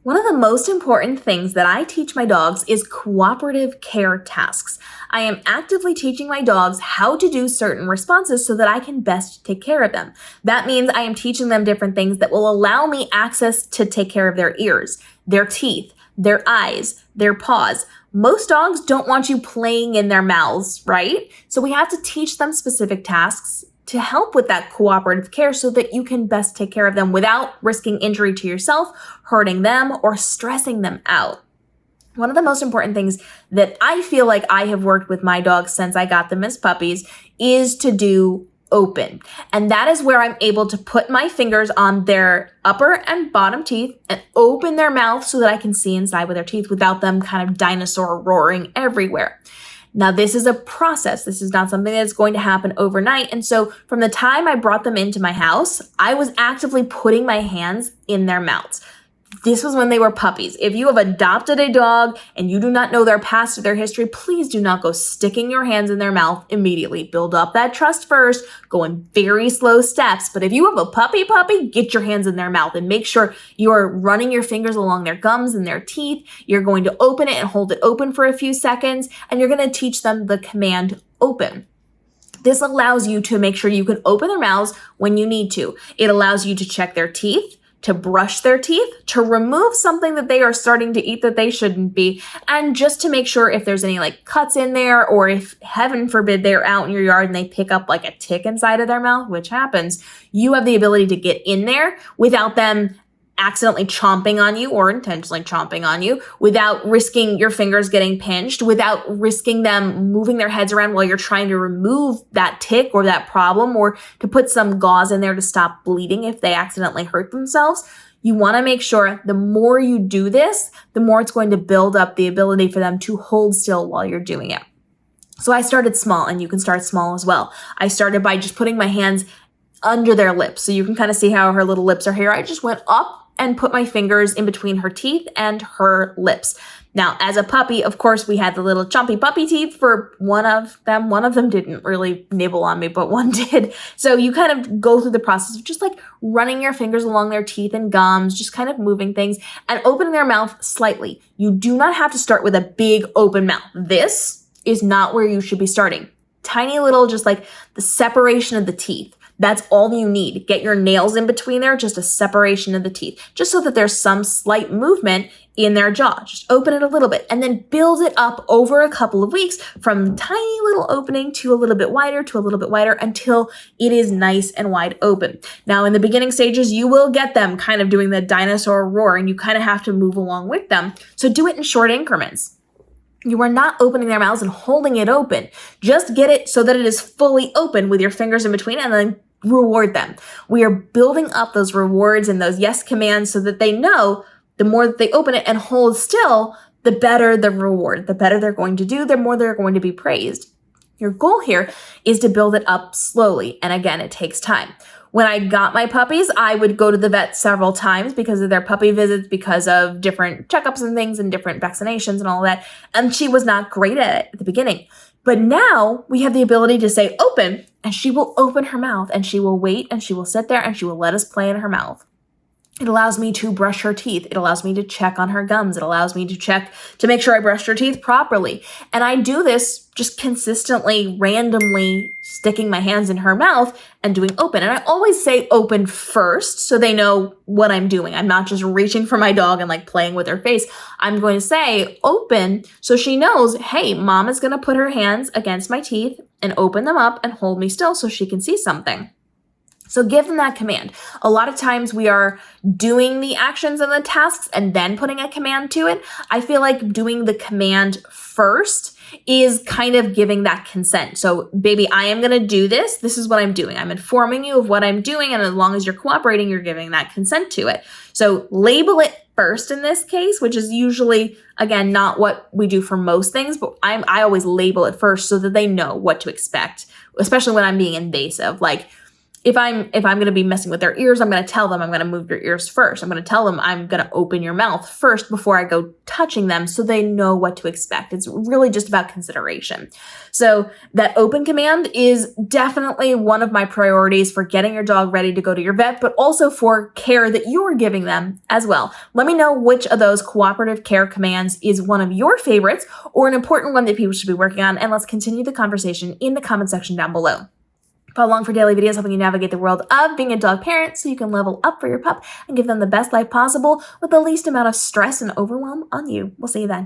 One of the most important things that I teach my dogs is cooperative care tasks. I am actively teaching my dogs how to do certain responses so that I can best take care of them. That means I am teaching them different things that will allow me access to take care of their ears, their teeth, their eyes, their paws. Most dogs don't want you playing in their mouths, right? So we have to teach them specific tasks to help with that cooperative care so that you can best take care of them without risking injury to yourself, hurting them, or stressing them out. One of the most important things that I feel like I have worked with my dogs since I got them as puppies is to do open. And that is where I'm able to put my fingers on their upper and bottom teeth and open their mouth so that I can see inside with their teeth without them kind of dinosaur roaring everywhere. Now, this is a process. This is not something that's going to happen overnight. And so from the time I brought them into my house, I was actively putting my hands in their mouths. This was when they were puppies. If you have adopted a dog and you do not know their past or their history, please do not go sticking your hands in their mouth immediately. Build up that trust first, go in very slow steps. But if you have a puppy, get your hands in their mouth and make sure you are running your fingers along their gums and their teeth. You're going to open it and hold it open for a few seconds, and you're going to teach them the command open. This allows you to make sure you can open their mouths when you need to. It allows you to check their teeth, to brush their teeth, to remove something that they are starting to eat that they shouldn't be, and just to make sure if there's any like cuts in there, or if heaven forbid they're out in your yard and they pick up like a tick inside of their mouth, which happens, you have the ability to get in there without them accidentally chomping on you or intentionally chomping on you, without risking your fingers getting pinched, without risking them moving their heads around while you're trying to remove that tick or that problem, or to put some gauze in there to stop bleeding if they accidentally hurt themselves. You want to make sure the more you do this, the more it's going to build up the ability for them to hold still while you're doing it. So I started small, and you can start small as well. I started by just putting my hands under their lips. So you can kind of see how her little lips are here. I just went up and put my fingers in between her teeth and her lips. Now, as a puppy, of course, we had the little chompy puppy teeth for one of them. One of them didn't really nibble on me, but one did. So you kind of go through the process of just like running your fingers along their teeth and gums, just kind of moving things and opening their mouth slightly. You do not have to start with a big open mouth. This is not where you should be starting. Tiny little, just like the separation of the teeth. That's all you need. Get your nails in between there, just a separation of the teeth, just so that there's some slight movement in their jaw. Just open it a little bit and then build it up over a couple of weeks from tiny little opening to a little bit wider to a little bit wider until it is nice and wide open. Now, in the beginning stages, you will get them kind of doing the dinosaur roar, and you kind of have to move along with them. So do it in short increments. You are not opening their mouths and holding it open. Just get it so that it is fully open with your fingers in between, and then reward them. We are building up those rewards and those yes commands so that they know the more that they open it and hold still, the better the reward, the better they're going to do, the more they're going to be praised. Your goal here is to build it up slowly. And again, it takes time. When I got my puppies, I would go to the vet several times because of their puppy visits, because of different checkups and things and different vaccinations and all that. And she was not great at it at the beginning. But now we have the ability to say open, and she will open her mouth, and she will wait, and she will sit there, and she will let us play in her mouth. It allows me to brush her teeth. It allows me to check on her gums. It allows me to check to make sure I brushed her teeth properly. And I do this just consistently, randomly sticking my hands in her mouth and doing open. And I always say open first so they know what I'm doing. I'm not just reaching for my dog and like playing with her face. I'm going to say open so she knows, hey, mom is going to put her hands against my teeth and open them up and hold me still so she can see something. So give them that command. A lot of times we are doing the actions and the tasks and then putting a command to it. I feel like doing the command first is kind of giving that consent. So, baby, I am going to do this. This is what I'm doing. I'm informing you of what I'm doing. And as long as you're cooperating, you're giving that consent to it. So label it first in this case, which is usually, again, not what we do for most things, but I always label it first so that they know what to expect, especially when I'm being invasive. Like, if I'm going to be messing with their ears, I'm going to tell them I'm going to move your ears first. I'm going to tell them I'm going to open your mouth first before I go touching them, so they know what to expect. It's really just about consideration. So that open command is definitely one of my priorities for getting your dog ready to go to your vet, but also for care that you're giving them as well. Let me know which of those cooperative care commands is one of your favorites or an important one that people should be working on, and let's continue the conversation in the comment section down below. Follow along for daily videos helping you navigate the world of being a dog parent so you can level up for your pup and give them the best life possible with the least amount of stress and overwhelm on you. We'll see you then.